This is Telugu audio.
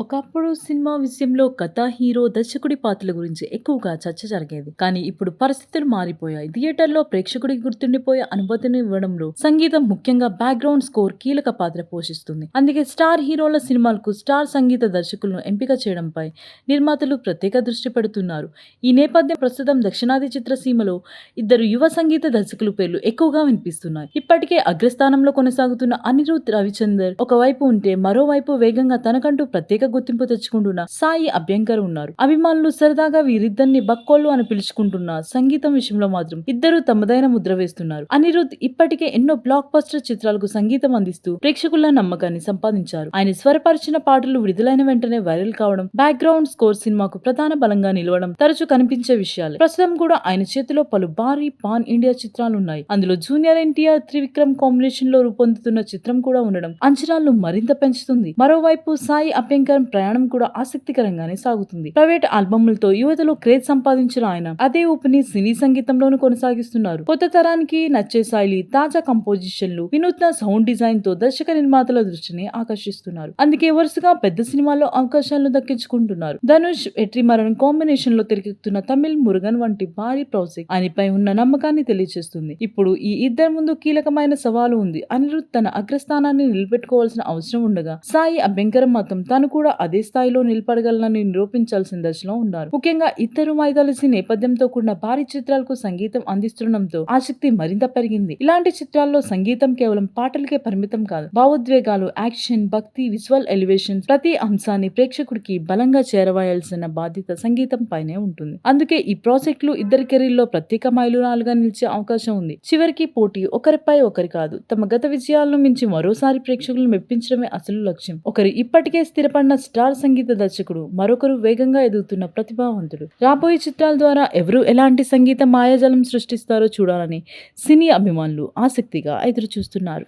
ఒకప్పుడు సినిమా విషయంలో కథ, హీరో, దర్శకుడి పాత్రల గురించి ఎక్కువగా చర్చ జరిగేది. కానీ ఇప్పుడు పరిస్థితులు మారిపోయాయి. థియేటర్‌లో ప్రేక్షకుడికి గుర్తుండిపోయే అనుభూతిని ఇవ్వడంలో సంగీతం, ముఖ్యంగా బ్యాక్‌గ్రౌండ్ స్కోర్ కీలక పాత్ర పోషిస్తుంది. అందుకే స్టార్ హీరోల సినిమాలకు స్టార్ సంగీత దర్శకులను ఎంపిక చేయడంపై నిర్మాతలు ప్రత్యేక దృష్టి పెడుతున్నారు. ఈ నేపథ్యం ప్రస్తుతం దక్షిణాది చిత్రసీమలో ఇద్దరు యువ సంగీత దర్శకుల పేర్లు ఎక్కువగా వినిపిస్తున్నాయి. ఇప్పటికే అగ్రస్థానంలో కొనసాగుతున్న అనిరుద్ రవిచందర్ ఒకవైపు ఉంటే, మరోవైపు వేగంగా తనకంటూ ప్రత్యేక గుర్తింపు తెచ్చుకుంటున్న సాయి అభ్యంకర్ ఉన్నారు. అభిమానులు సరదాగా వీరిద్దరిని బక్కోళ్లు అని పిలుచుకుంటున్న సంగీతం విషయంలో మాత్రం ఇద్దరు తమదైన ముద్ర వేస్తున్నారు. అనిరుద్ ఇప్పటికే ఎన్నో బ్లాక్ బస్టర్ చిత్రాలకు సంగీతం అందిస్తూ ప్రేక్షకుల నమ్మకాన్ని సంపాదించారు. ఆయన స్వరపరిచిన పాటలు విడుదలైన వెంటనే వైరల్ కావడం, బ్యాక్గ్రౌండ్ స్కోర్ సినిమాకు ప్రధాన బలంగా నిలవడం తరచూ కనిపించే విషయాలే. ప్రస్తుతం కూడా ఆయన చేతిలో పలు భారీ పాన్ ఇండియా చిత్రాలున్నాయి. అందులో జూనియర్ ఎన్టీఆర్, త్రివిక్రమ్ కాంబినేషన్ లో రూపొందుతున్న చిత్రం కూడా ఉండడం అంచనాలను మరింత పెంచుతుంది. మరోవైపు సాయి అభ్యంకర్ ప్రయాణం కూడా ఆసక్తికరంగానే సాగుతుంది. ప్రైవేట్ ఆల్బమ్లతో యువతలో క్రేజ్ సంపాదించిన ఆయన అదే ఊపిని సినీ సంగీతంలోనూ కొనసాగిస్తున్నారు. కొత్త తరానికి నచ్చే శైలి, తాజా కంపోజిషన్లు, వినూత్న సౌండ్ డిజైన్ తో దర్శక నిర్మాతల దృష్టిని ఆకర్షిస్తున్నారు. అందుకే వరుసగా పెద్ద సినిమాల్లో అవకాశాలను దక్కించుకుంటున్నారు. ధనుష్, వెట్రిమారన్ కాంబినేషన్ లో తెరకెక్కుతున్న తమిళ్ మురుగన్ వంటి భారీ ప్రాజెక్ట్ ఆయనపై ఉన్న నమ్మకాన్ని తెలియజేస్తుంది. ఇప్పుడు ఈ ఇద్దరి ముందు కీలకమైన సవాలు ఉంది. అనిరుద్ తన అగ్రస్థానాన్ని నిలబెట్టుకోవాల్సిన అవసరం ఉండగా, సాయి అభ్యంకర్ మాత్రం తాను కూడా అదే స్థాయిలో నిలబడగలనని నిరూపించాల్సిన దశలో ఉన్నారు. ముఖ్యంగా ఇద్దరు మైథాలజీ నేపథ్యంతో కూడిన భారీ చిత్రాలకు సంగీతం అందిస్తుండడంతో ఆసక్తి మరింత పెరిగింది. ఇలాంటి చిత్రాల్లో సంగీతం కేవలం పాటలకే పరిమితం కాదు. భావోద్వేగాలు, యాక్షన్, భక్తి, విజువల్ ఎలివేషన్ ప్రతి అంశాన్ని ప్రేక్షకుడికి బలంగా చేరవేయాల్సిన బాధ్యత సంగీతం పైనే ఉంటుంది. అందుకే ఈ ప్రాజెక్టులు ఇద్దరి కెరీర్లో ప్రత్యేక మైలురాలుగా నిలిచే అవకాశం ఉంది. చివరికి పోటీ ఒకరిపై ఒకరి కాదు, తమ గత విజయాలను మించి మరోసారి ప్రేక్షకులను మెప్పించడమే అసలు లక్ష్యం. ఒకరు ఇప్పటికే స్థిరపడిన స్టార్ సంగీత దర్శకుడు, మరొకరు వేగంగా ఎదుగుతున్న ప్రతిభావంతుడు. రాబోయే చిత్రాల ద్వారా ఎవరు ఎలాంటి సంగీత మాయాజాలం సృష్టిస్తారో చూడాలని సినీ అభిమానులు ఆసక్తిగా ఎదురు చూస్తున్నారు.